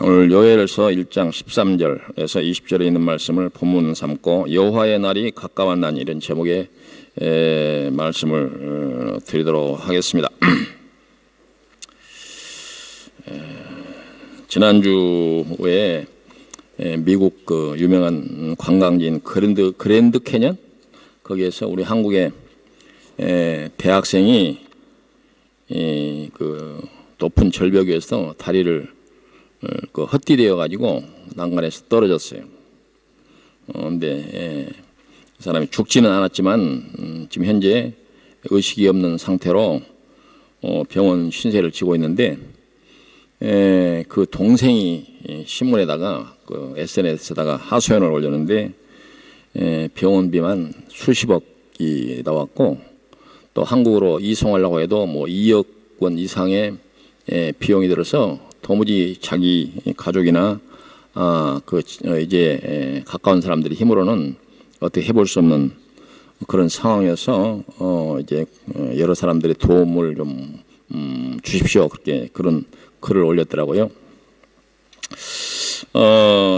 오늘 요엘서 1장 13절에서 20절에 있는 말씀을 본문 삼고 여호와의 날이 가까웠나니 이런 제목의 말씀을 드리도록 하겠습니다. 지난주에 미국 그 유명한 관광지인 그랜드 캐년, 거기에서 우리 한국의 대학생이 그 높은 절벽 위에서 다리를 헛디뎌 가지고 난간에서 떨어졌어요. 근데 그 사람이 죽지는 않았지만 지금 현재 의식이 없는 상태로 병원 신세를 지고 있는데, 그 동생이 신문에다가 그 SNS에다가 하소연을 올렸는데 병원비만 수십억이 나왔고, 또 한국으로 이송하려고 해도 뭐 2억 원 이상의 비용이 들어서 도무지 자기 가족이나 이제 가까운 사람들의 힘으로는 어떻게 해볼 수 없는 그런 상황이어서 이제 여러 사람들의 도움을 좀 주십시오, 그렇게 그런 글을 올렸더라고요.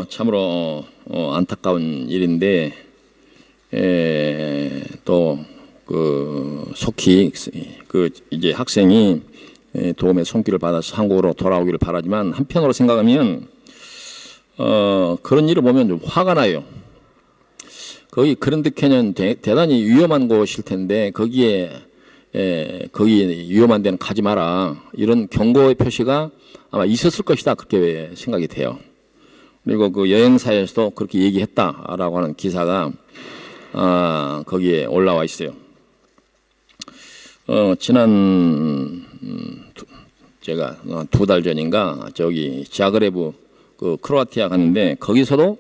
참으로 안타까운 일인데, 또 그 속히 그 이제 학생이 도움의 손길을 받아서 한국으로 돌아오기를 바라지만, 한편으로 생각하면 그런 일을 보면 좀 화가 나요. 거기 그랜드 캐년 대단히 위험한 곳일 텐데 거기 위험한 데는 가지 마라, 이런 경고의 표시가 아마 있었을 것이다, 그렇게 생각이 돼요. 그리고 그 여행사에서도 그렇게 얘기했다라고 하는 기사가 거기에 올라와 있어요. 지난 제가 2달 전인가 저기 자그레브 그 크로아티아 갔는데, 거기서도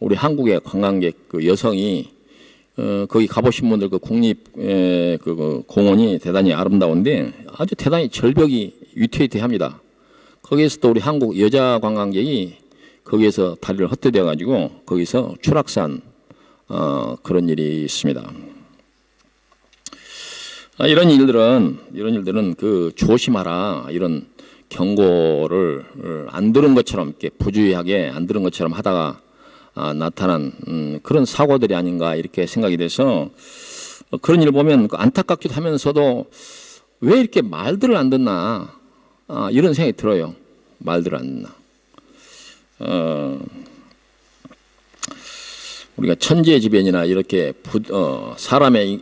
우리 한국의 관광객 그 여성이 거기 가보신 분들 그 국립 그 공원이 대단히 아름다운데 아주 대단히 절벽이 위태위태합니다. 거기에서도 우리 한국 여자 관광객이 거기에서 다리를 헛디뎌 가지고 거기서 추락산 그런 일이 있습니다. 이런 일들은 그 조심하라, 이런 경고를 안 들은 것처럼, 이렇게 부주의하게 안 들은 것처럼 하다가 나타난 그런 사고들이 아닌가, 이렇게 생각이 돼서 그런 일을 보면 안타깝기도 하면서도 왜 이렇게 말들을 안 듣나, 이런 생각이 들어요. 말들을 안 듣나. 우리가 천재지변이나 이렇게 사람의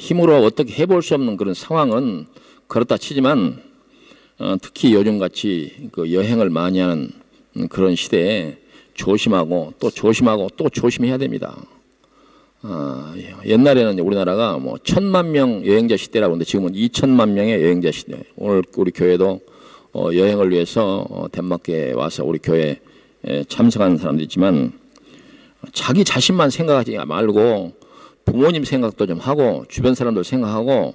힘으로 어떻게 해볼 수 없는 그런 상황은 그렇다 치지만, 특히 요즘같이 그 여행을 많이 하는 그런 시대에 조심하고 또 조심해야 됩니다. 옛날에는 우리나라가 뭐 1000만 명 여행자 시대라고 하는데 지금은 2000만 명의 여행자 시대. 오늘 우리 교회도 여행을 위해서 덴마크에 와서 우리 교회에 참석하는 사람도 있지만, 자기 자신만 생각하지 말고 부모님 생각도 좀 하고 주변 사람들 생각하고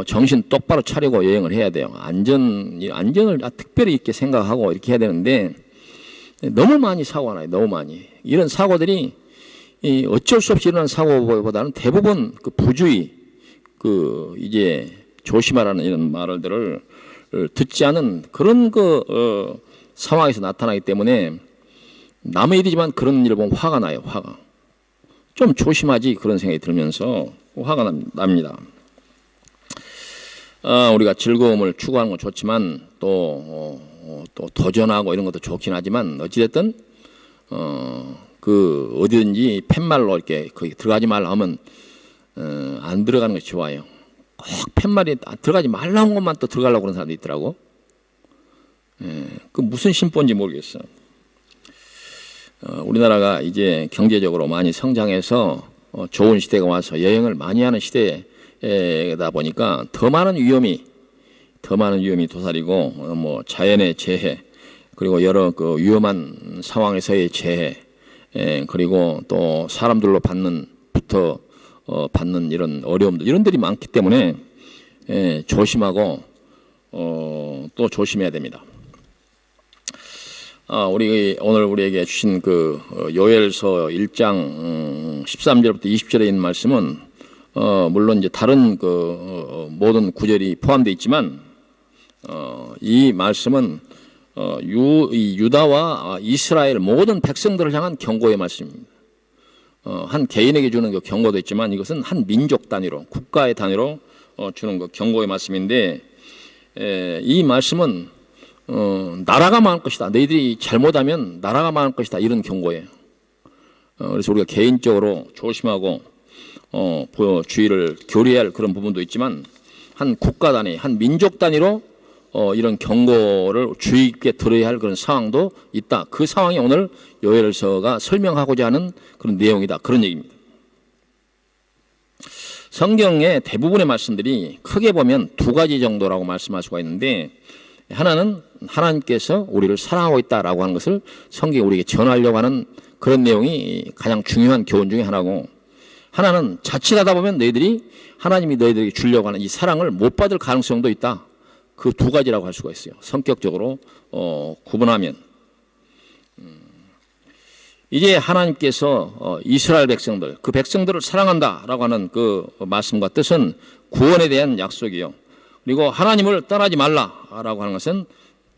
정신 똑바로 차리고 여행을 해야 돼요. 안전을 특별히 이렇게 생각하고 이렇게 해야 되는데, 너무 많이 사고가 나요. 너무 많이. 이런 사고들이 어쩔 수 없이 일어나는 사고보다는 대부분 그 부주의, 그 이제 조심하라는 이런 말들을 듣지 않은 그런 상황에서 나타나기 때문에 남의 일이지만 그런 일을 보면 화가 나요. 화가. 좀 조심하지, 그런 생각이 들면서 화가 납니다. 우리가 즐거움을 추구하는 건 좋지만 또 도전하고 이런 것도 좋긴 하지만, 어찌됐든 그 어디든지 팻말로 이렇게 거기 들어가지 말라 하면 안 들어가는 것이 좋아요. 꼭 팻말이 들어가지 말라는 것만 또 들어가려고 그러는 사람도 있더라고. 그 무슨 심보인지 모르겠어. 우리나라가 이제 경제적으로 많이 성장해서 좋은 시대가 와서 여행을 많이 하는 시대다 보니까 더 많은 위험이 도사리고, 뭐 자연의 재해, 그리고 여러 그 위험한 상황에서의 재해, 그리고 또 사람들로 받는 이런 어려움들, 이런들이 많기 때문에 조심하고 또 조심해야 됩니다. 오늘 우리에게 주신 그 요엘서 1장 13절부터 20절에 있는 말씀은 물론 이제 다른 그 모든 구절이 포함되어 있지만 이 말씀은 이 유다와 이스라엘 모든 백성들을 향한 경고의 말씀입니다. 한 개인에게 주는 그 경고도 있지만 이것은 한 민족 단위로, 국가의 단위로 주는 그 경고의 말씀인데, 이 말씀은 나라가 망할 것이다. 너희들이 잘못하면 나라가 망할 것이다. 이런 경고예요. 그래서 우리가 개인적으로 조심하고 주의를 교리해야 할 그런 부분도 있지만, 한 국가 단위, 한 민족 단위로 이런 경고를 주의 깊게 들어야 할 그런 상황도 있다. 그 상황이 오늘 요엘서가 설명하고자 하는 그런 내용이다. 그런 얘기입니다. 성경의 대부분의 말씀들이 크게 보면 두 가지 정도라고 말씀할 수가 있는데, 하나는 하나님께서 우리를 사랑하고 있다라고 하는 것을 성경이 우리에게 전하려고 하는 그런 내용이 가장 중요한 교훈 중에 하나고, 하나는 자칫하다 보면 너희들이 하나님이 너희들에게 주려고 하는 이 사랑을 못 받을 가능성도 있다. 그 두 가지라고 할 수가 있어요. 성격적으로 구분하면. 이제 하나님께서 이스라엘 백성들, 그 백성들을 사랑한다라고 하는 그 말씀과 뜻은 구원에 대한 약속이요. 그리고 하나님을 떠나지 말라라고 하는 것은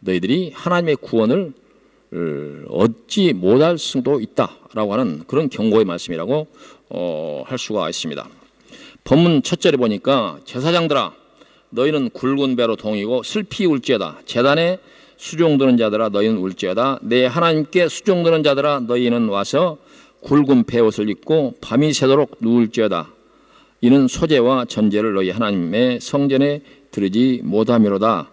너희들이 하나님의 구원을 얻지 못할 수도 있다라고 하는 그런 경고의 말씀이라고 할 수가 있습니다. 본문 첫 절에 보니까 제사장들아 너희는 굵은 배로 동이고 슬피 울지어다. 제단에 수종드는 자들아 너희는 울지어다. 내 하나님께 수종드는 자들아 너희는 와서 굵은 배옷을 입고 밤이 새도록 누울지어다. 이는 소재와 전제를 너희 하나님의 성전에 들이지 못함이로다.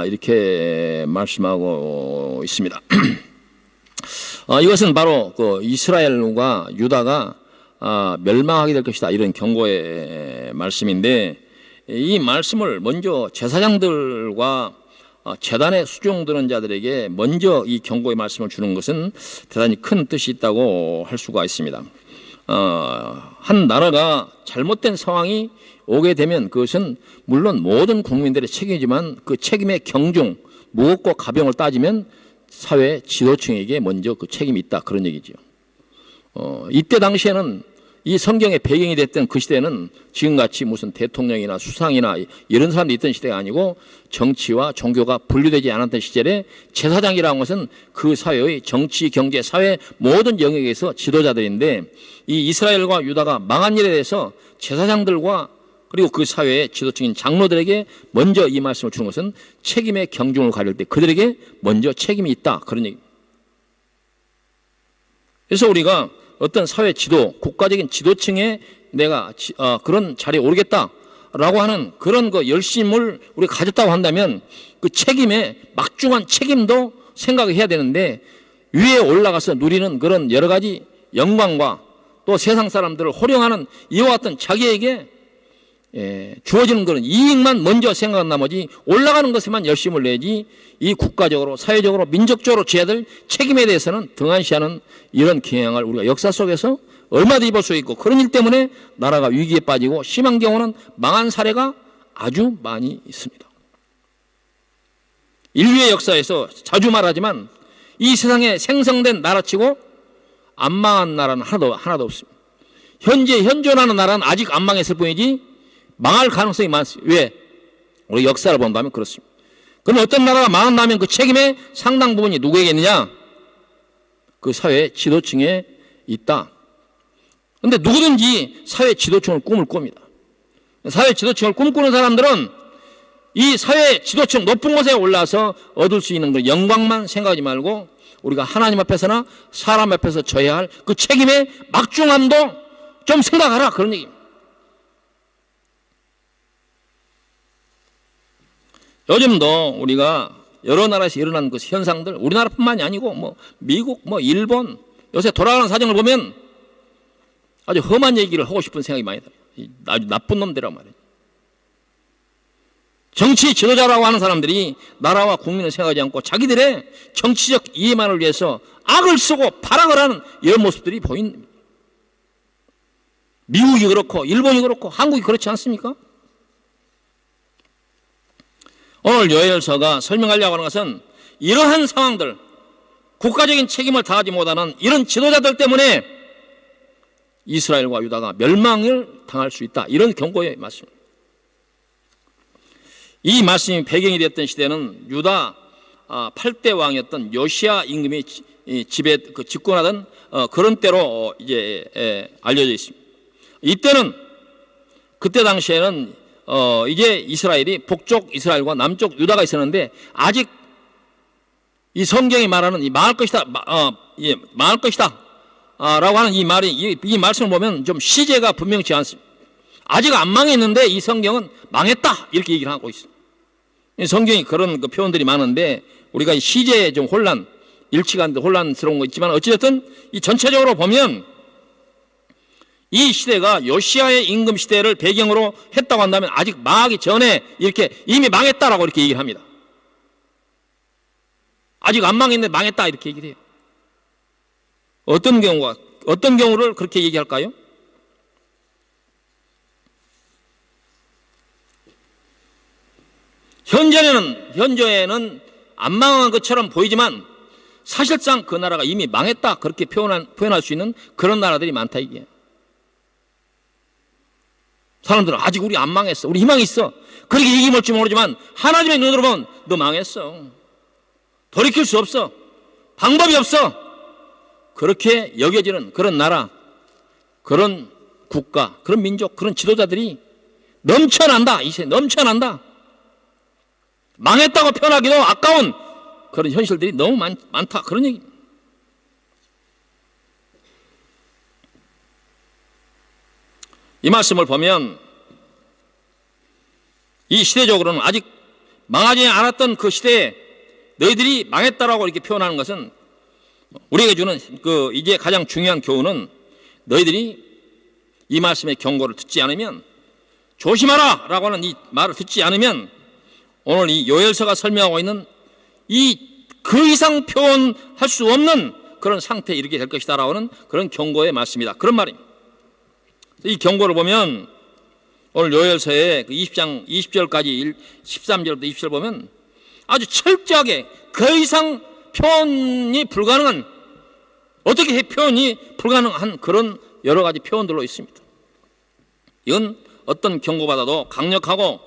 이렇게 말씀하고 있습니다. 이것은 바로 그 이스라엘과 유다가 멸망하게 될 것이다. 이런 경고의 말씀인데, 이 말씀을 먼저 제사장들과 제단에 수종드는 자들에게 먼저 이 경고의 말씀을 주는 것은 대단히 큰 뜻이 있다고 할 수가 있습니다. 한 나라가 잘못된 상황이 오게 되면 그것은 물론 모든 국민들의 책임이지만 그 책임의 경중, 무겁고 가벼움을 따지면 사회 지도층에게 먼저 그 책임이 있다. 그런 얘기죠. 이때 당시에는 이 성경의 배경이 됐던 그 시대는 지금같이 무슨 대통령이나 수상이나 이런 사람들이 있던 시대가 아니고 정치와 종교가 분리되지 않았던 시절에 제사장이라는 것은 그 사회의 정치, 경제, 사회 모든 영역에서 지도자들인데, 이 이스라엘과 유다가 망한 일에 대해서 제사장들과 그리고 그 사회의 지도층인 장로들에게 먼저 이 말씀을 주는 것은 책임의 경중을 가릴 때 그들에게 먼저 책임이 있다. 그런 얘기입니다. 그래서 우리가 어떤 사회 지도, 국가적인 지도층에 내가 그런 자리에 오르겠다라고 하는 그런 그 열심을 우리가 가졌다고 한다면 그 책임에 막중한 책임도 생각을 해야 되는데, 위에 올라가서 누리는 그런 여러 가지 영광과 또 세상 사람들을 호령하는 이와 같은 자기에게 주어지는 그런 이익만 먼저 생각한 나머지 올라가는 것에만 열심을 내지 이 국가적으로, 사회적으로, 민족적으로 져야 될 책임에 대해서는 등한시하는 이런 경향을 우리가 역사 속에서 얼마든지 볼 수 있고, 그런 일 때문에 나라가 위기에 빠지고 심한 경우는 망한 사례가 아주 많이 있습니다. 인류의 역사에서 자주 말하지만 이 세상에 생성된 나라치고 안 망한 나라는 하나도 없습니다. 현재 현존하는 나라는 아직 안 망했을 뿐이지 망할 가능성이 많습니다. 왜? 우리 역사를 본다면 그렇습니다. 그럼 어떤 나라가 망한다면 그 책임의 상당 부분이 누구에게 있느냐? 그 사회 지도층에 있다. 그런데 누구든지 사회 지도층을 꿈을 꿉니다. 사회 지도층을 꿈꾸는 사람들은 이 사회 지도층 높은 곳에 올라서 얻을 수 있는 그 영광만 생각하지 말고 우리가 하나님 앞에서나 사람 앞에서 져야 할 그 책임의 막중함도 좀 생각하라. 그런 얘기입니다. 요즘도 우리가 여러 나라에서 일어나는 그 현상들, 우리나라뿐만이 아니고 뭐 미국, 뭐 일본, 요새 돌아가는 사정을 보면 아주 험한 얘기를 하고 싶은 생각이 많이 들어요. 아주 나쁜 놈들이란 말이에요. 정치 지도자라고 하는 사람들이 나라와 국민을 생각하지 않고 자기들의 정치적 이해만을 위해서 악을 쓰고 발악을 하는 이런 모습들이 보입니다. 미국이 그렇고 일본이 그렇고 한국이 그렇지 않습니까? 오늘 요엘서가 설명하려고 하는 것은 이러한 상황들, 국가적인 책임을 다하지 못하는 이런 지도자들 때문에 이스라엘과 유다가 멸망을 당할 수 있다. 이런 경고의 말씀입니다. 이 말씀이 배경이 됐던 시대는 유다 8대 왕이었던 요시야 임금이 집에 집권하던 그런 때로 이제 알려져 있습니다. 이때는 그때 당시에는 이제 이스라엘이 북쪽 이스라엘과 남쪽 유다가 있었는데 아직 이 성경이 말하는 이 망할 것이다, 망할 것이다 라고 하는 이 말이 이 말씀을 보면 좀 시제가 분명치 않습니다. 아직 안 망했는데 이 성경은 망했다 이렇게 얘기를 하고 있습니다. 성경이 그런 그 표현들이 많은데 우리가 이 시제에 좀 일치가 안 돼 혼란스러운 거 있지만 어찌됐든 이 전체적으로 보면 이 시대가 요시야의 임금 시대를 배경으로 했다고 한다면 아직 망하기 전에 이렇게 이미 망했다라고 이렇게 얘기를 합니다. 아직 안 망했는데 망했다 이렇게 얘기를 해요. 어떤 경우를 그렇게 얘기할까요? 현재는 안 망한 것처럼 보이지만 사실상 그 나라가 이미 망했다 그렇게 표현할 수 있는 그런 나라들이 많다 이게. 사람들은 아직 우리 안 망했어, 우리 희망이 있어 그렇게 얘기할지 모르지만 하나님의 눈으로 보면 너 망했어, 돌이킬 수 없어, 방법이 없어 그렇게 여겨지는 그런 나라, 그런 국가, 그런 민족, 그런 지도자들이 넘쳐난다. 이 세상에 넘쳐난다. 망했다고 표현하기도 아까운 그런 현실들이 너무 많다 그런 얘기. 이 말씀을 보면 이 시대적으로는 아직 망하지 않았던 그 시대에 너희들이 망했다라고 이렇게 표현하는 것은 우리에게 주는 이제 가장 중요한 교훈은 너희들이 이 말씀의 경고를 듣지 않으면, 조심하라 라고 하는 이 말을 듣지 않으면 오늘 이 요엘서가 설명하고 있는 그 이상 표현할 수 없는 그런 상태에 이르게 될 것이다 라고 하는 그런 경고의 말씀이다, 그런 말입니다. 이 경고를 보면 오늘 요엘서의 20장 20절까지 13절부터 20절 보면 아주 철저하게 그 이상 표현이 불가능한, 어떻게 표현이 불가능한 그런 여러 가지 표현들로 있습니다. 이건 어떤 경고받아도 강력하고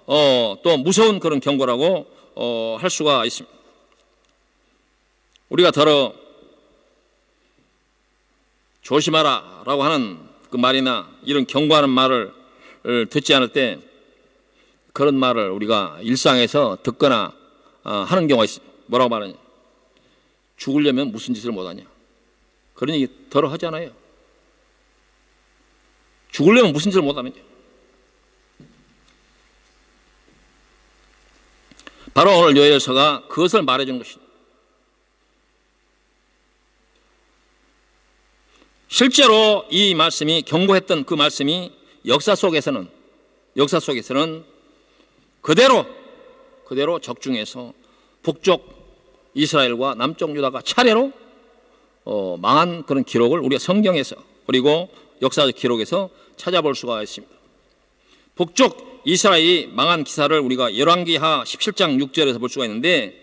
또 무서운 그런 경고라고 할 수가 있습니다. 우리가 더러 조심하라 라고 하는 그 말이나 이런 경고하는 말을 듣지 않을 때 그런 말을 우리가 일상에서 듣거나 하는 경우가 있습니다. 뭐라고 말하냐, 죽으려면 무슨 짓을 못하냐, 그런 얘기 더러 하잖아요. 죽으려면 무슨 짓을 못하면 바로 오늘 요엘서가 그것을 말해주는 것입니다. 실제로 이 말씀이 경고했던 그 말씀이 역사 속에서는 그대로 적중해서 북쪽 이스라엘과 남쪽 유다가 차례로 망한 그런 기록을 우리가 성경에서 그리고 역사적 기록에서 찾아볼 수가 있습니다. 북쪽 이스라엘이 망한 기사를 우리가 열왕기하 17장 6절에서 볼 수가 있는데,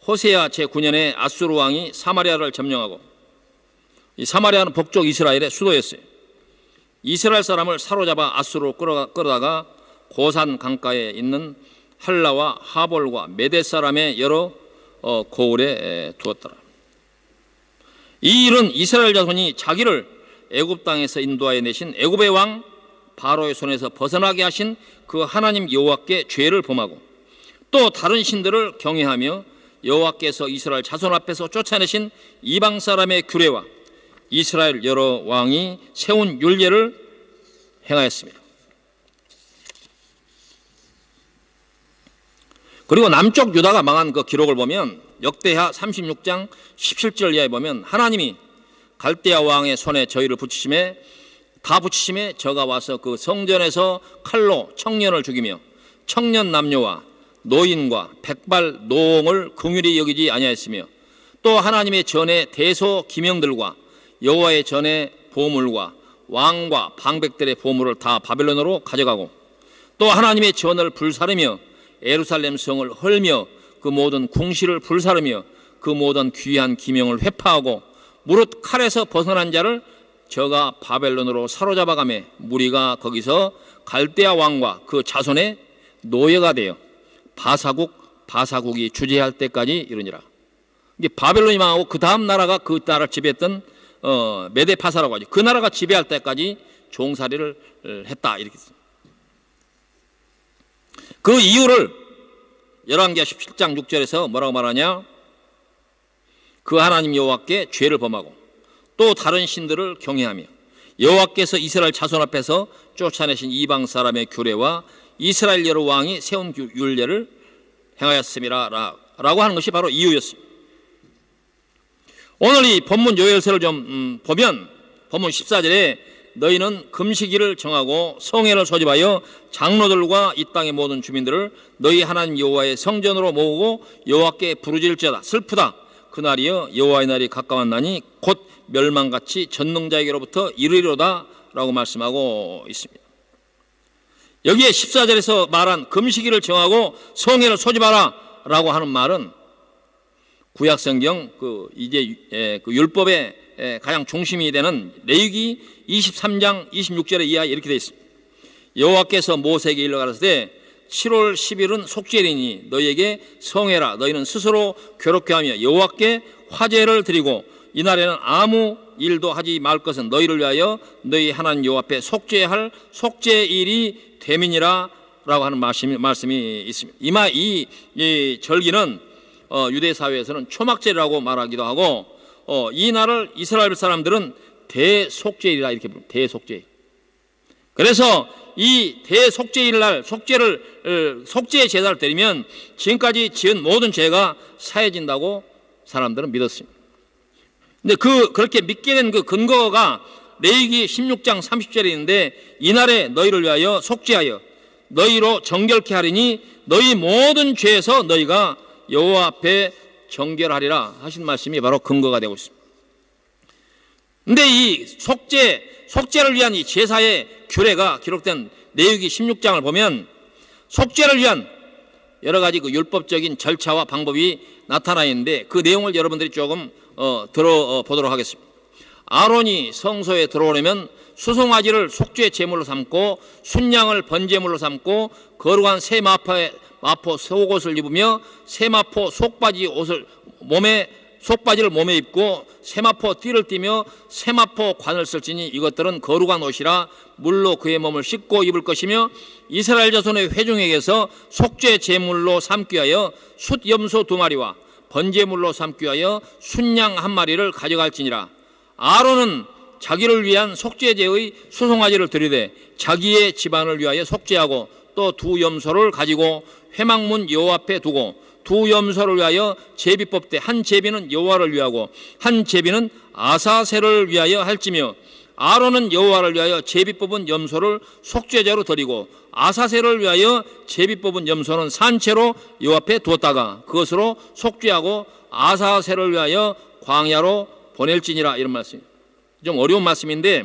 호세아 제9년에 아수르 왕이 사마리아를 점령하고, 이 사마리아는 북쪽 이스라엘의 수도였어요. 이스라엘 사람을 사로잡아 아수르로 끌어다가 고산 강가에 있는 할라와 하볼과 메대 사람의 여러 고을에 두었더라. 이 일은 이스라엘 자손이 자기를 애굽 땅에서 인도하여 내신 애굽의 왕 바로의 손에서 벗어나게 하신 그 하나님 여호와께 죄를 범하고 또 다른 신들을 경외하며 여호와께서 이스라엘 자손 앞에서 쫓아내신 이방 사람의 규례와 이스라엘 여러 왕이 세운 율례를 행하였습니다. 그리고 남쪽 유다가 망한 그 기록을 보면 역대하 36장 17절 이하에 보면 하나님이 갈대아 왕의 손에 저희를 붙이심에 저가 와서 그 성전에서 칼로 청년을 죽이며 청년 남녀와 노인과 백발 노홍을 긍휼히 여기지 아니하였으며 또 하나님의 전에 대소 기명들과 여호와의 전에 보물과 왕과 방백들의 보물을 다 바벨론으로 가져가고 또 하나님의 전을 불사르며 예루살렘 성을 헐며 그 모든 궁시를 불사르며 그 모든 귀한 기명을 회파하고 무릇 칼에서 벗어난 자를 저가 바벨론으로 사로잡아가매 무리가 거기서 갈대아 왕과 그 자손의 노예가 되어 바사국 바사국이 주재할 때까지 이르니라. 이게 바벨론이 망하고 그 다음 나라가 그 나라를 지배했던 메데파사라고 하죠. 그 나라가 지배할 때까지 종살이를 했다 이렇게 했습니다. 그 이유를 열왕기하 17장 6절에서 뭐라고 말하냐? 그 하나님 여호와께 죄를 범하고 또 다른 신들을 경외하며 여호와께서 이스라엘 자손 앞에서 쫓아내신 이방 사람의 규례와 이스라엘 여러 왕이 세운 율례를 행하였음이라 라고 하는 것이 바로 이유였습니다. 오늘 이 본문 요엘서를 좀 보면 본문 14절에 너희는 금식일을 정하고 성회를 소집하여 장로들과 이 땅의 모든 주민들을 너희 하나님 여호와의 성전으로 모으고 여호와께 부르짖을지어다. 슬프다. 그날이여 여호와의 날이 가까웠나니 곧 멸망같이 전능자에게로부터 이르리로다 라고 말씀하고 있습니다. 여기에 14절에서 말한 금식일을 정하고 성회를 소집하라 라고 하는 말은 구약성경 그 율법의 가장 중심이 되는 레위기 23장 26절에 이하에 이렇게 되어 있습니다. 여호와께서 모세에게 일러 가라사대 7월 10일은 속죄일이니 너희에게 성회라. 너희는 스스로 괴롭게 하며 여호와께 화제를 드리고 이날에는 아무 일도 하지 말 것은 너희를 위하여 너희 하나님 여호와 앞에 속죄할 속죄일이 됨이니라 라고 하는 말씀이 있습니다. 이 절기는 유대 사회에서는 초막절이라고 말하기도 하고 이 날을 이스라엘 사람들은 대속죄일이라 이렇게 부릅니다. 대속죄일. 그래서 이 대속죄일 날 속죄의 제사를 드리면 지금까지 지은 모든 죄가 사해진다고 사람들은 믿었습니다. 근데 그렇게 믿게 된 그 근거가 레위기 16장 30절에 있는데 이날에 너희를 위하여 속죄하여 너희로 정결케 하리니 너희 모든 죄에서 너희가 여호와 앞에 정결하리라 하신 말씀이 바로 근거가 되고 있습니다. 근데 이 속죄를 위한 이 제사의 규례가 기록된 레위기 16장을 보면 속죄를 위한 여러 가지 그 율법적인 절차와 방법이 나타나 있는데 그 내용을 여러분들이 조금 들어보도록 하겠습니다. 아론이 성소에 들어오려면 수송아지를 속죄 제물로 삼고 순양을 번제물로 삼고 거룩한 새 마포 속옷을 입으며 세마포 속바지를 몸에 입고 세마포 띠를 띠며 세마포 관을 쓸지니 이것들은 거룩한 옷이라 물로 그의 몸을 씻고 입을 것이며 이스라엘 자손의 회중에게서 속죄 제물로 삼기 위하여 숫염소 2마리와 번제물로 삼기 위하여 순양 1마리를 가져갈지니라. 아론은 자기를 위한 속죄제의 수송아지를 드리되 자기의 집안을 위하여 속죄하고 또 2 염소를 가지고 회막문 여호와 앞에 두고 2 염소를 위하여 제비 뽑되 한 제비는 여호와를 위하고 한 제비는 아사셀을 위하여 할지며 아론은 여호와를 위하여 제비 뽑은 염소를 속죄제로 드리고 아사셀을 위하여 제비 뽑은 염소는 산채로 여호와 앞에 두었다가 그것으로 속죄하고 아사셀을 위하여 광야로 보낼지니라. 이런 말씀입니다. 좀 어려운 말씀인데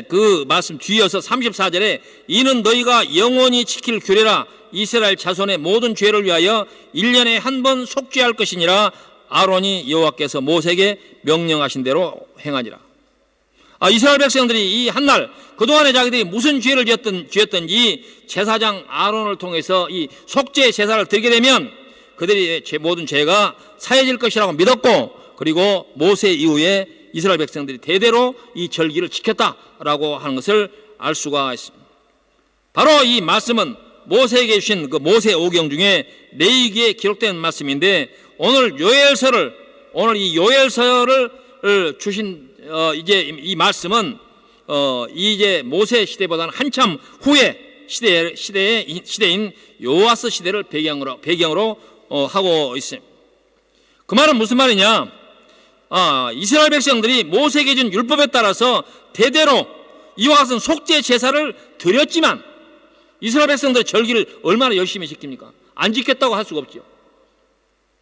그 말씀 뒤이어서 34절에 이는 너희가 영원히 지킬 규례라. 이스라엘 자손의 모든 죄를 위하여 1년에 한 번 속죄할 것이니라. 아론이 여호와께서 모세에게 명령하신 대로 행하니라. 이스라엘 백성들이 이 한날 그동안에 자기들이 무슨 죄를 지었던지 제사장 아론을 통해서 이 속죄 제사를 드리게 되면 그들의 모든 죄가 사해질 것이라고 믿었고 그리고 모세 이후에 이스라엘 백성들이 대대로 이 절기를 지켰다라고 하는 것을 알 수가 있습니다. 바로 이 말씀은 모세에게 주신 그 모세 오경 중에 레위기에 기록된 말씀인데 오늘 이 요엘서를 주신 이제 이 말씀은 이제 모세 시대보다는 한참 후의 시대인 요아스 시대를 배경으로 하고 있습니다. 그 말은 무슨 말이냐? 이스라엘 백성들이 모세에게 준 율법에 따라서 대대로 이와 같은 속죄 제사를 드렸지만 이스라엘 백성들의 절기를 얼마나 열심히 지킵니까? 안 지켰다고 할 수가 없죠.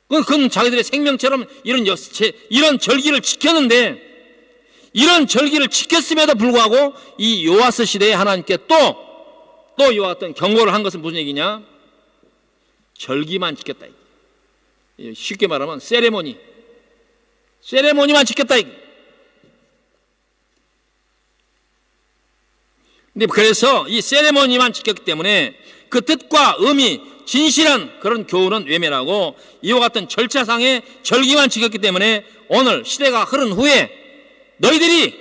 그건 자기들의 생명처럼 이런 절기를 지켰는데 이런 절기를 지켰음에도 불구하고 이 요아스 시대에 하나님께 또 이와 같은 경고를 한 것은 무슨 얘기냐? 절기만 지켰다. 쉽게 말하면 세레모니만 지켰다. 근데 그래서 이 세레모니만 지켰기 때문에 그 뜻과 의미, 진실한 그런 교훈은 외면하고 이와 같은 절차상의 절기만 지켰기 때문에 오늘 시대가 흐른 후에 너희들이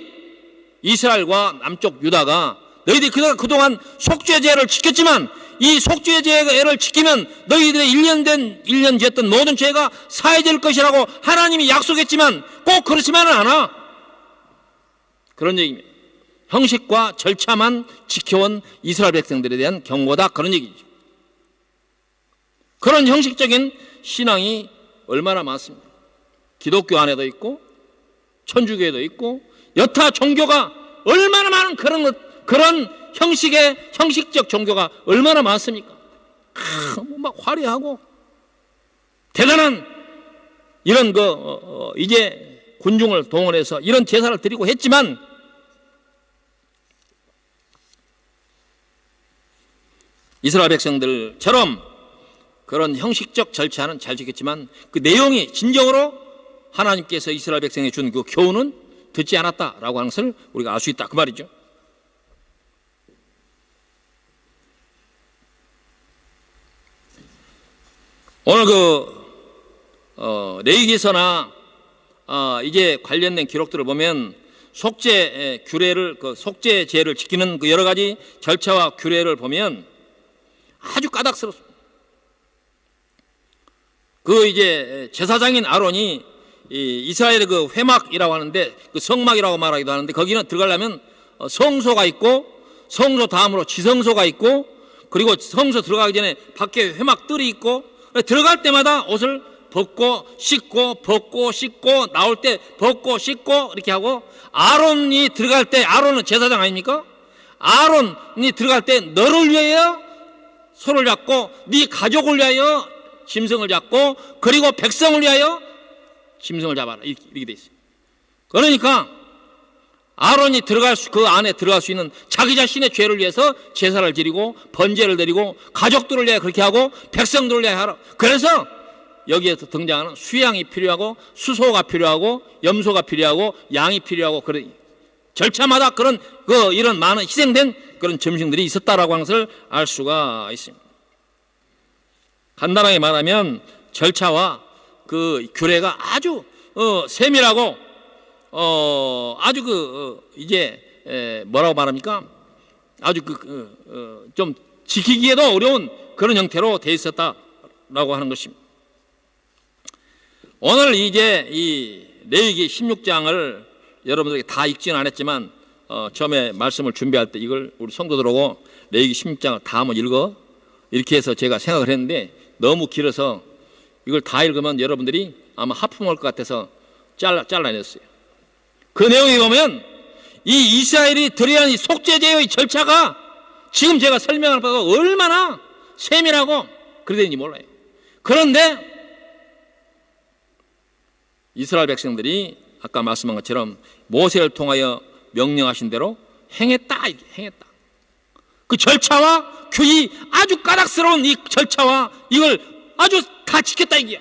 이스라엘과 남쪽 유다가 너희들이 그동안 속죄제를 지켰지만 이 속죄제를 지키면 너희들의 1년 지었던 모든 죄가 사해질 것이라고 하나님이 약속했지만 꼭 그렇지만은 않아. 그런 얘기입니다. 형식과 절차만 지켜온 이스라엘 백성들에 대한 경고다, 그런 얘기죠. 그런 형식적인 신앙이 얼마나 많습니다. 기독교 안에도 있고 천주교에도 있고 여타 종교가 얼마나 많은 그런 형식적 종교가 얼마나 많습니까? 막 화려하고 대단한 이런 이제 군중을 동원해서 이런 제사를 드리고 했지만 이스라엘 백성들처럼 그런 형식적 절차는 잘 지켰지만 그 내용이 진정으로 하나님께서 이스라엘 백성에 준 그 교훈은 듣지 않았다라고 하는 것을 우리가 알 수 있다, 그 말이죠. 오늘 레위기서나 이제 관련된 기록들을 보면 속죄 규례를 속죄제를 지키는 그 여러 가지 절차와 규례를 보면 아주 까닭스럽습니다. 이제 제사장인 아론이 이스라엘의 그 회막이라고 하는데 그 성막이라고 말하기도 하는데 거기는 들어가려면 성소가 있고 성소 다음으로 지성소가 있고 그리고 성소 들어가기 전에 밖에 회막 뜰이 있고 들어갈 때마다 옷을 벗고 씻고 벗고 씻고 나올 때 벗고 씻고 이렇게 하고 아론이 들어갈 때 아론은 제사장 아닙니까? 아론이 들어갈 때 너를 위하여 손을 잡고 네 가족을 위하여 짐승을 잡고 그리고 백성을 위하여 짐승을 잡아라 이렇게 돼 있어요. 그러니까 아론이 그 안에 들어갈 수 있는 자기 자신의 죄를 위해서 제사를 드리고 번제를 드리고 가족들을 위해 그렇게 하고 백성들을 위해 하라. 그래서 여기에서 등장하는 수양이 필요하고 수소가 필요하고 염소가 필요하고 양이 필요하고 그런 절차마다 그런 이런 많은 희생된 그런 짐승들이 있었다라고 하는 것을 알 수가 있습니다. 간단하게 말하면 절차와 그 규례가 아주 세밀하고 아주 이제 뭐라고 말합니까? 아주 좀 지키기에도 어려운 그런 형태로 돼 있었다라고 하는 것입니다. 오늘 이제 이 레위기 16장을 여러분들에게 다 읽지는 않았지만 처음에 말씀을 준비할 때 이걸 우리 성도들하고 레위기 16장을 다 한번 읽어 이렇게 해서 제가 생각을 했는데 너무 길어서 이걸 다 읽으면 여러분들이 아마 하품할 것 같아서 잘라냈어요. 그 내용에 보면 이 이스라엘이 드려야 하는 속죄제의 절차가 지금 제가 설명할 바가 얼마나 세밀하고 그러는지 몰라요. 그런데 이스라엘 백성들이 아까 말씀한 것처럼 모세를 통하여 명령하신 대로 행했다. 그 절차와 이 아주 까닭스러운 이 절차와 이걸 아주 다 지켰다 이게요.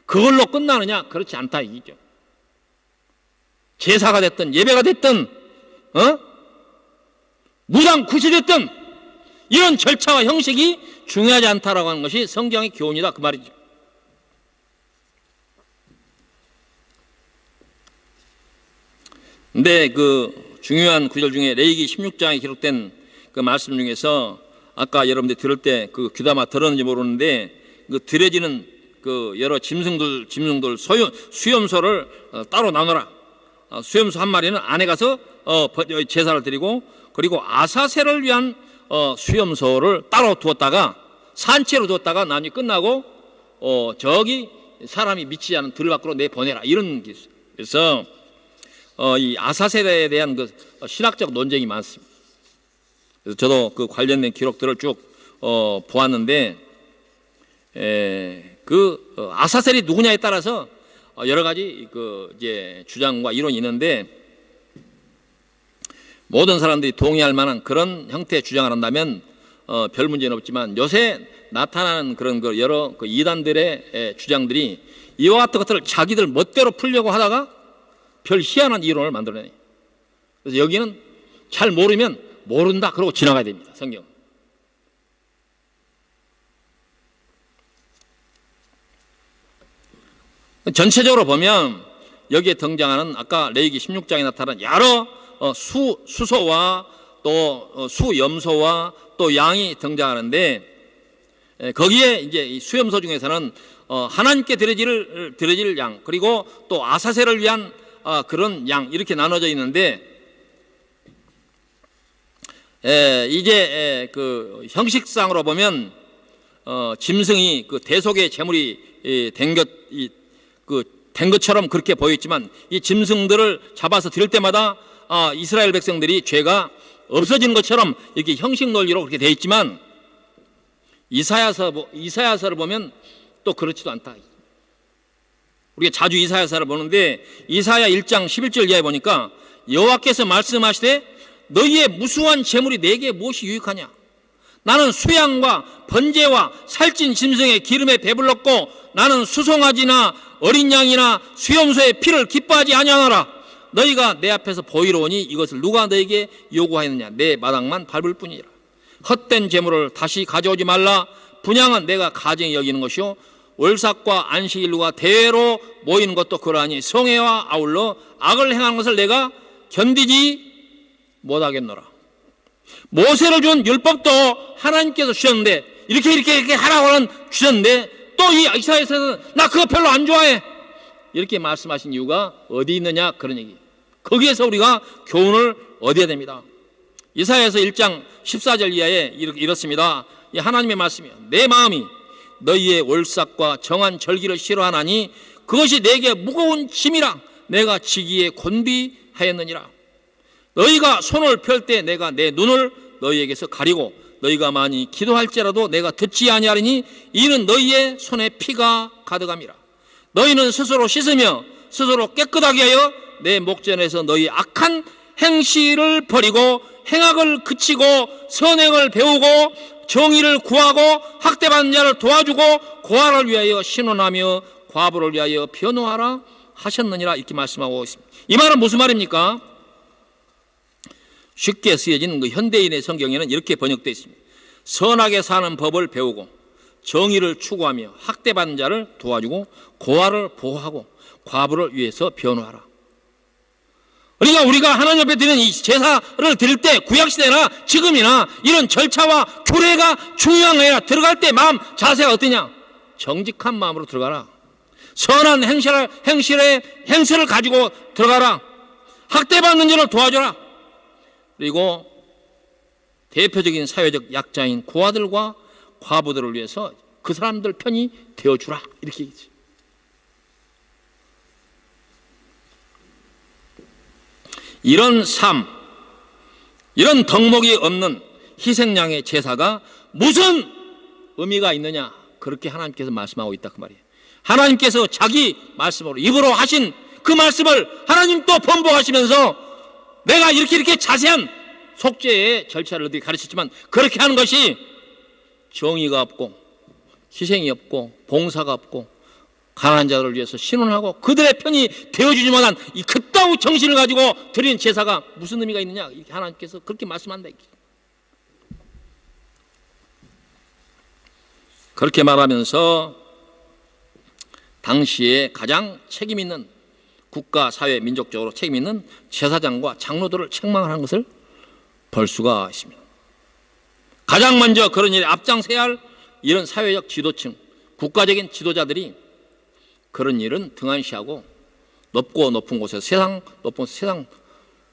그걸로 끝나느냐? 그렇지 않다 이기죠. 제사가 됐든 예배가 됐든 무당 굿이 됐든 이런 절차와 형식이 중요하지 않다라고 하는 것이 성경의 교훈이다 그 말이죠. 근데 그 중요한 구절 중에 레위기 16장에 기록된 그 말씀 중에서 아까 여러분들 들을 때 그 귀담아 들었는지 모르는데 그 드려지는 그 여러 짐승들 수염소를 따로 나눠라. 수염소 한 마리는 안에 가서 제사를 드리고 그리고 아사셀을 위한 수염소를 따로 두었다가 산채로 두었다가 나중에 끝나고 저기 사람이 미치지 않은 들 밖으로 내보내라 이런 게 있어요. 그래서 이 아사셀에 대한 그 신학적 논쟁이 많습니다. 그래서 저도 그 관련된 기록들을 쭉 보았는데 아사셀이 누구냐에 따라서 여러 가지 그 이제 주장과 이론이 있는데 모든 사람들이 동의할 만한 그런 형태의 주장을 한다면 별 문제는 없지만 요새 나타나는 그런 그 여러 그 이단들의 주장들이 이와 같은 것들을 자기들 멋대로 풀려고 하다가 별 희한한 이론을 만들어내요. 그래서 여기는 잘 모르면 모른다 그러고 지나가야 됩니다. 성경. 전체적으로 보면 여기에 등장하는 아까 레위기 16장에 나타난 여러 수소와 또 수염소와 또 양이 등장하는데, 거기에 이제 이 수염소 중에서는 하나님께 드려질 양, 그리고 또 아사셀을 위한 그런 양, 이렇게 나눠져 있는데, 이제 그 형식상으로 보면 짐승이 그 대속의 제물이 된 것처럼 그렇게 보였지만, 이 짐승들을 잡아서 드릴 때마다 이스라엘 백성들이 죄가 없어지는 것처럼 이렇게 형식 논리로 그렇게 되어 있지만, 이사야서를 보면 또 그렇지도 않다. 우리가 자주 이사야서를 보는데, 이사야 1장 11절 이하에 보니까 여호와께서 말씀하시되 너희의 무수한 재물이 내게 무엇이 유익하냐? 나는 수양과 번제와 살찐 짐승의 기름에 배불렀고 나는 수송아지나 어린 양이나 수염소의 피를 기뻐하지 아니하노라. 너희가 내 앞에서 보이러 오니 이것을 누가 너에게 요구하였느냐? 내 마당만 밟을 뿐이라. 헛된 재물을 다시 가져오지 말라. 분향은 내가 가증히 여기는 것이요 월삭과 안식일과 대회로 모이는 것도 그러하니 성회와 아울러 악을 행하는 것을 내가 견디지 못하겠노라. 모세를 준 율법도 하나님께서 주셨는데, 이렇게 하라고는 주셨는데, 또 이 이사야서는 나 그거 별로 안 좋아해, 이렇게 말씀하신 이유가 어디 있느냐, 그런 얘기. 거기에서 우리가 교훈을 얻어야 됩니다. 이사야서 1장 14절 이하에 이렇습니다. 이 하나님의 말씀이요, 내 마음이 너희의 월삭과 정한 절기를 싫어하나니 그것이 내게 무거운 짐이라 내가 지기에 곤비하였느니라. 너희가 손을 펼 때 내가 내 눈을 너희에게서 가리고 너희가 많이 기도할지라도 내가 듣지 아니하리니 이는 너희의 손에 피가 가득함이라. 너희는 스스로 씻으며 스스로 깨끗하게 하여 내 목전에서 너희 악한 행실을 버리고 행악을 그치고 선행을 배우고 정의를 구하고 학대받는 자를 도와주고 고아를 위하여 신원하며 과부를 위하여 변호하라 하셨느니라, 이렇게 말씀하고 있습니다. 이 말은 무슨 말입니까? 쉽게 쓰여진 그 현대인의 성경에는 이렇게 번역되어 있습니다. 선하게 사는 법을 배우고 정의를 추구하며 학대받는 자를 도와주고 고아를 보호하고 과부를 위해서 변호하라. 그러니까 우리가 하나님 앞에 드리는 이 제사를 드릴 때 구약시대나 지금이나 이런 절차와 규례가 중요한 게 아니라 들어갈 때 마음 자세가 어떠냐? 정직한 마음으로 들어가라. 선한 행실을 가지고 들어가라. 학대받는 자를 도와줘라. 그리고 대표적인 사회적 약자인 고아들과 과부들을 위해서 그 사람들 편이 되어주라, 이렇게 얘기했어요. 이런 삶, 이런 덕목이 없는 희생양의 제사가 무슨 의미가 있느냐, 그렇게 하나님께서 말씀하고 있다, 그 말이에요. 하나님께서 자기 말씀으로 입으로 하신 그 말씀을 하나님 또 번복하시면서 내가 이렇게 자세한 속죄의 절차를 가르쳤지만 그렇게 하는 것이 정의가 없고 희생이 없고 봉사가 없고 가난한 자들을 위해서 신원하고 그들의 편이 되어주지 못한 이 그따위 정신을 가지고 드리는 제사가 무슨 의미가 있느냐, 이렇게 하나님께서 그렇게 말씀한다. 그렇게 말하면서 당시에 가장 책임 있는 국가, 사회, 민족적으로 책임 있는 제사장과 장로들을 책망하는 것을 볼 수가 있습니다. 가장 먼저 그런 일에 앞장서야 할 이런 사회적 지도층, 국가적인 지도자들이 그런 일은 등한시하고 높고 높은 곳에서 세상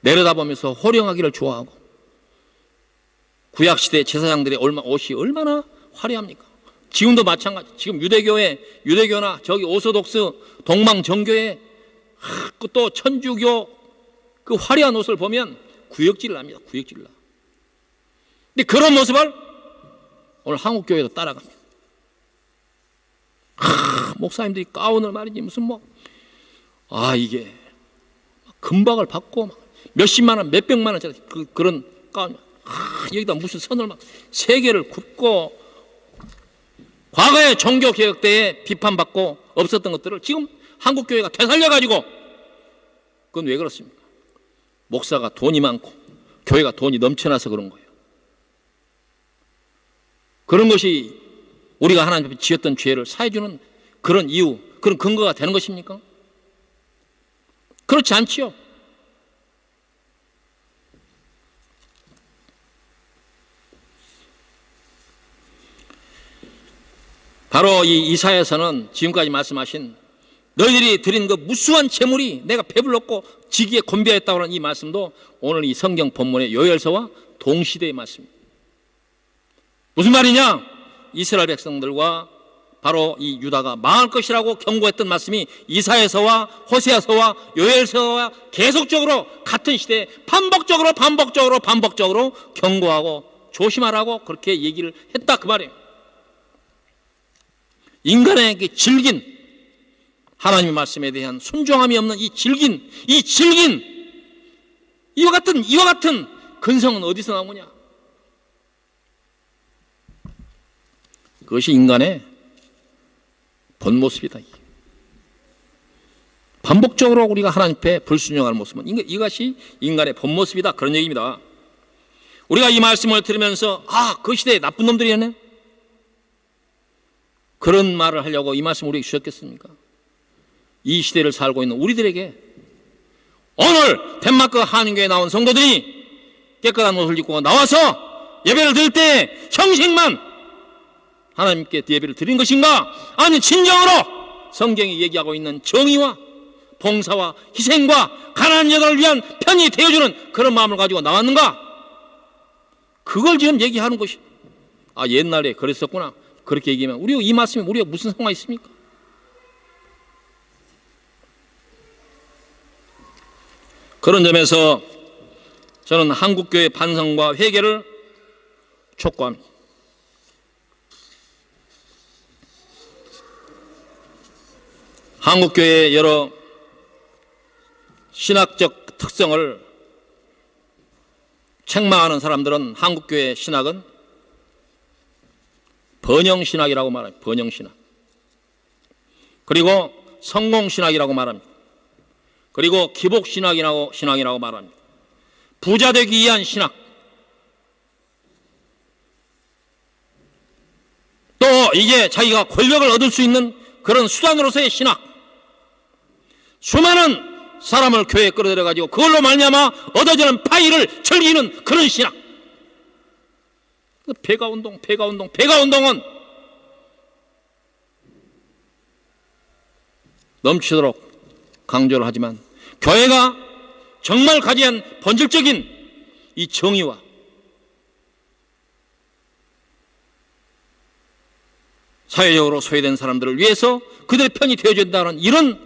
내려다보면서 호령하기를 좋아하고, 구약시대 제사장들의 옷이 얼마나 화려합니까? 지금도 마찬가지. 지금 유대교나 저기 오소독스 동방정교회 또 천주교 그 화려한 옷을 보면 구역질을 합니다. 구역질을. 근데 그런 모습을 오늘 한국교회도 따라갑니다. 목사님들이 가운을 말이지 무슨 이게 금박을 받고 몇십만 원, 몇백만 원짜리 그런 가운, 여기다 무슨 선을 막 3개를 굽고, 과거에 종교개혁 때에 비판받고 없었던 것들을 지금 한국교회가 되살려가지고, 그건 왜 그렇습니까? 목사가 돈이 많고 교회가 돈이 넘쳐나서 그런 거예요. 그런 것이 우리가 하나님 앞에 지었던 죄를 사해주는 그런 이유, 그런 근거가 되는 것입니까? 그렇지 않지요. 바로 이 이사야서는 지금까지 말씀하신 너희들이 드린 그 무수한 재물이 내가 배불렀고 지기에 곤비하였다고 하는 이 말씀도 오늘 이 성경 본문의 요엘서와 동시대의 말씀입니다. 무슨 말이냐? 이스라엘 백성들과 바로 이 유다가 망할 것이라고 경고했던 말씀이 이사야서와 호세아서와 요엘서와 계속적으로 같은 시대에 반복적으로 경고하고 조심하라고 그렇게 얘기를 했다 그 말이에요. 인간에게 질긴 하나님의 말씀에 대한 순종함이 없는 이와 같은 근성은 어디서 나오냐? 그것이 인간의 본 모습이다. 반복적으로 우리가 하나님 앞에 불순종하는 모습은 이것이 인간의 본 모습이다. 그런 얘기입니다. 우리가 이 말씀을 들으면서 그 시대에 나쁜 놈들이었네, 그런 말을 하려고 이 말씀 우리에게 주셨겠습니까? 이 시대를 살고 있는 우리들에게 오늘 덴마크 한인교회에 나온 성도들이 깨끗한 옷을 입고 나와서 예배를 드릴 때 형식만 하나님께 예배를 드린 것인가? 아니 진정으로 성경이 얘기하고 있는 정의와 봉사와 희생과 가난한 여자를 위한 편히 되어주는 그런 마음을 가지고 나왔는가? 그걸 지금 얘기하는 것이 옛날에 그랬었구나. 그렇게 얘기하면 우리가 이 말씀에 우리가 무슨 상관이 있습니까? 그런 점에서 저는 한국교회 반성과 회개를 촉구합니다. 한국교회의 여러 신학적 특성을 책망하는 사람들은 한국교회 신학은 번영신학이라고 말합니다. 번영신학. 그리고 성공신학이라고 말합니다. 그리고 기복신학이라고 말합니다. 부자 되기 위한 신학. 또 이게 자기가 권력을 얻을 수 있는 그런 수단으로서의 신학. 수많은 사람을 교회에 끌어들여가지고 그걸로 말미암아 얻어지는 파이를 즐기는 그런 신학. 배가운동은 넘치도록 강조를 하지만 교회가 정말 가져야 한 본질적인 이 정의와 사회적으로 소외된 사람들을 위해서 그들의 편이 되어준다는 이런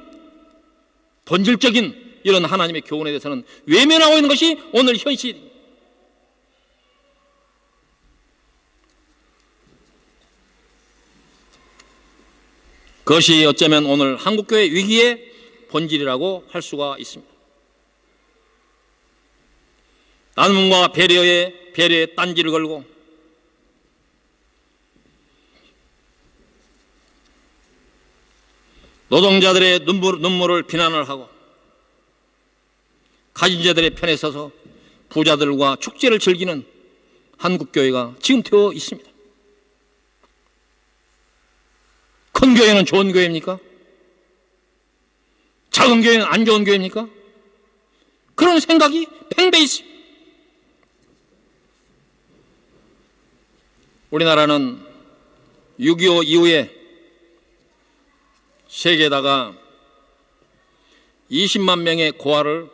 본질적인 이런 하나님의 교훈에 대해서는 외면하고 있는 것이 오늘 현실입니다. 그것이 어쩌면 오늘 한국교회 위기의 본질이라고 할 수가 있습니다. 나눔과 배려에 딴지를 걸고 노동자들의 눈물을 비난을 하고 가진 자들의 편에 서서 부자들과 축제를 즐기는 한국교회가 지금 되어 있습니다. 큰 교회는 좋은 교회입니까? 작은 교회는 안 좋은 교회입니까? 그런 생각이 팽배해 있습니다. 우리나라는 6.25 이후에 세계에다가 20만 명의 고아를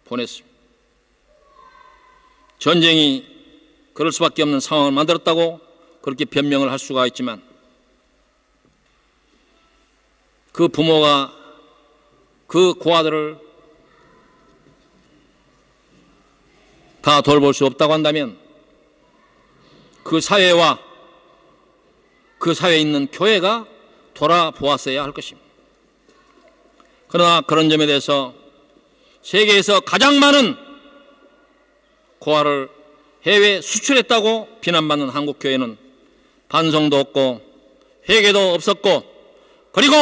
보냈습니다. 전쟁이 그럴 수밖에 없는 상황을 만들었다고 그렇게 변명을 할 수가 있지만 그 부모가 그 고아들을 다 돌볼 수 없다고 한다면 그 사회와 그 사회에 있는 교회가 돌아보았어야 할 것입니다. 그러나 그런 점에 대해서 세계에서 가장 많은 고아를 해외에 수출했다고 비난받는 한국교회는 반성도 없고 회개도 없었고 그리고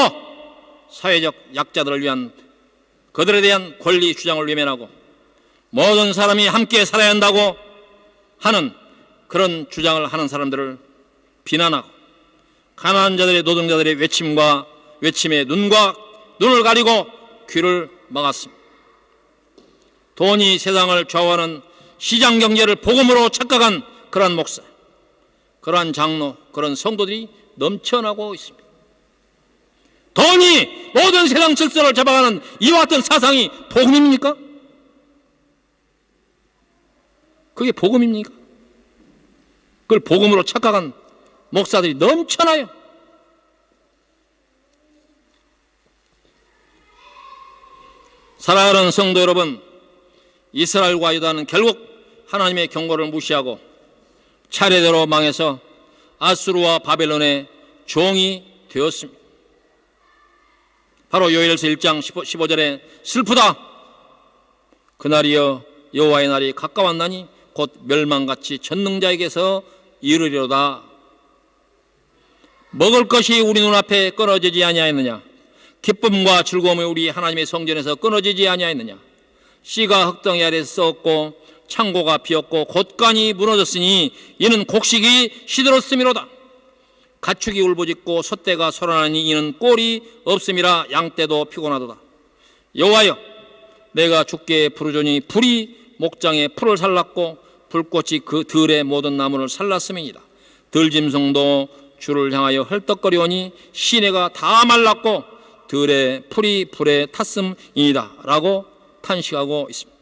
사회적 약자들을 위한 그들에 대한 권리 주장을 외면하고 모든 사람이 함께 살아야 한다고 하는 그런 주장을 하는 사람들을 비난하고 가난한 자들의 노동자들의 외침에 눈을 가리고 귀를 막았습니다. 돈이 세상을 좌우하는 시장 경제를 복음으로 착각한 그러한 목사, 그러한 장로, 그런 성도들이 넘쳐나고 있습니다. 돈이 모든 세상 질서를 잡아가는 이와 같은 사상이 복음입니까? 그게 복음입니까? 그걸 복음으로 착각한 목사들이 넘쳐나요. 사랑하는 성도 여러분, 이스라엘과 유다는 결국 하나님의 경고를 무시하고 차례대로 망해서 아수르와 바벨론의 종이 되었습니다. 바로 요엘서 1장 15절에 슬프다. 그날이여 여호와의 날이 가까웠나니 곧 멸망같이 전능자에게서 이르리로다. 먹을 것이 우리 눈앞에 끊어지지 아니하였느냐? 기쁨과 즐거움이 우리 하나님의 성전에서 끊어지지 아니하였느냐? 씨가 흙덩이 아래에서 썩었고 창고가 비었고 곳간이 무너졌으니 이는 곡식이 시들었음이로다. 가축이 울부짖고 소떼가 소란하니 이는 꼴이 없음이라. 양떼도 피곤하도다. 여호와여, 내가 주께 부르짖으니 불이 목장에 풀을 살랐고 불꽃이 그 들의 모든 나무를 살랐음이니이다. 들짐승도 주를 향하여 헐떡거리오니 시내가 다 말랐고 들의 풀이 불에 탔음이니이다 라고 탄식하고 있습니다.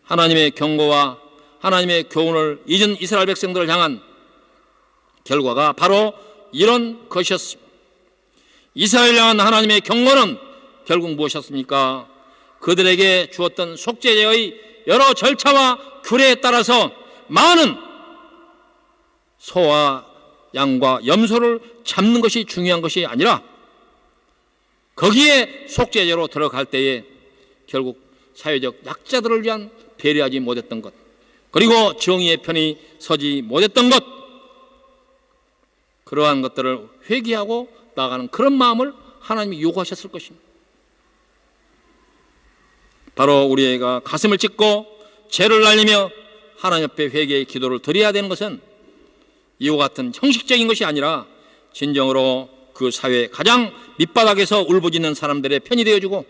하나님의 경고와 하나님의 교훈을 잊은 이스라엘 백성들을 향한 결과가 바로 이런 것이었습니다. 이스라엘을 향한 하나님의 경고는 결국 무엇이었습니까? 그들에게 주었던 속죄제의 여러 절차와 규례에 따라서 많은 소와 양과 염소를 잡는 것이 중요한 것이 아니라 거기에 속죄제로 들어갈 때에 결국 사회적 약자들을 위한 배려하지 못했던 것, 그리고 정의의 편이 서지 못했던 것, 그러한 것들을 회개하고 나아가는 그런 마음을 하나님이 요구하셨을 것입니다. 바로 우리가 가슴을 찢고 죄를 날리며 하나님 앞에 회개의 기도를 드려야 되는 것은 이와 같은 형식적인 것이 아니라 진정으로 그 사회의 가장 밑바닥에서 울부짖는 사람들의 편이 되어주고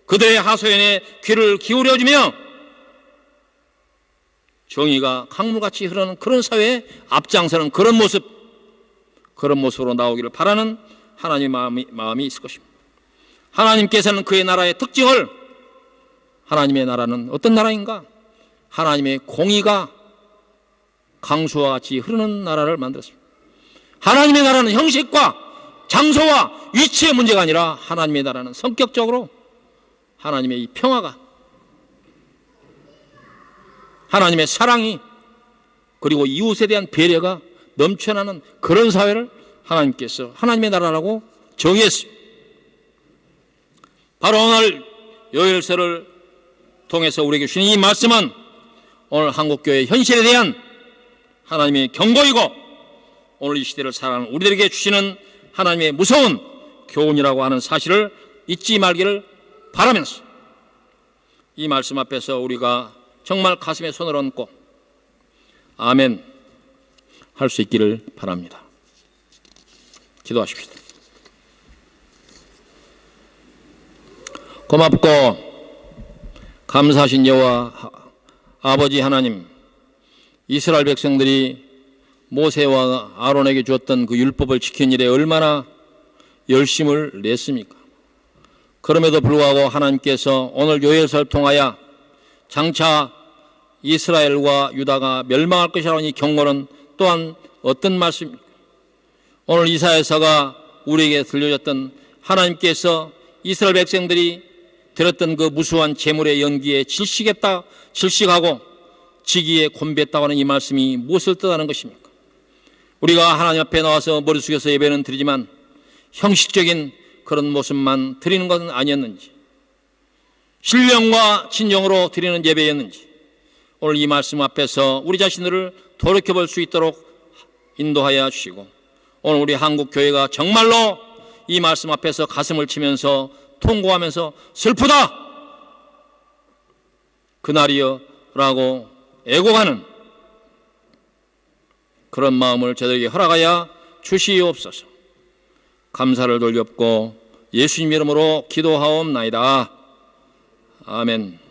그들의 하소연에 귀를 기울여주며 정의가 강물같이 흐르는 그런 사회에 앞장서는 그런 모습으로 나오기를 바라는 하나님의 마음이 있을 것입니다. 하나님께서는 그의 나라의 특징을, 하나님의 나라는 어떤 나라인가? 하나님의 공의가 강수와 같이 흐르는 나라를 만들었습니다. 하나님의 나라는 형식과 장소와 위치의 문제가 아니라 하나님의 나라는 성격적으로 하나님의 이 평화가, 하나님의 사랑이, 그리고 이웃에 대한 배려가 넘쳐나는 그런 사회를 하나님께서 하나님의 나라라고 정의했습니다. 바로 오늘 요엘서를 통해서 우리에게 주신 이 말씀은 오늘 한국교회의 현실에 대한 하나님의 경고이고 오늘 이 시대를 살아가는 우리들에게 주시는 하나님의 무서운 교훈이라고 하는 사실을 잊지 말기를 바라면서 이 말씀 앞에서 우리가 정말 가슴에 손을 얹고 아멘 할 수 있기를 바랍니다. 기도하십시다. 고맙고 감사하신 여호와 아버지 하나님, 이스라엘 백성들이 모세와 아론에게 주었던 그 율법을 지키는 일에 얼마나 열심을 냈습니까? 그럼에도 불구하고 하나님께서 오늘 요엘서를 통하여 장차 이스라엘과 유다가 멸망할 것이라는 이 경고는 또한 어떤 말씀입니까? 오늘 이사야서가 우리에게 들려줬던 하나님께서 이스라엘 백성들이 들었던 그 무수한 재물의 연기에 질식하고 지기에 곤배했다고 하는 이 말씀이 무엇을 뜻하는 것입니까? 우리가 하나님 앞에 나와서 머리 숙여서 예배는 드리지만 형식적인 그런 모습만 드리는 것은 아니었는지, 신령과 진정으로 드리는 예배였는지, 오늘 이 말씀 앞에서 우리 자신들을 돌이켜볼 수 있도록 인도하여 주시고, 오늘 우리 한국교회가 정말로 이 말씀 앞에서 가슴을 치면서 통고하면서 슬프다 그날이여 라고 애곡하는 그런 마음을 저들에게 허락하여 주시옵소서. 감사를 돌렸고 예수님 이름으로 기도하옵나이다. 아멘.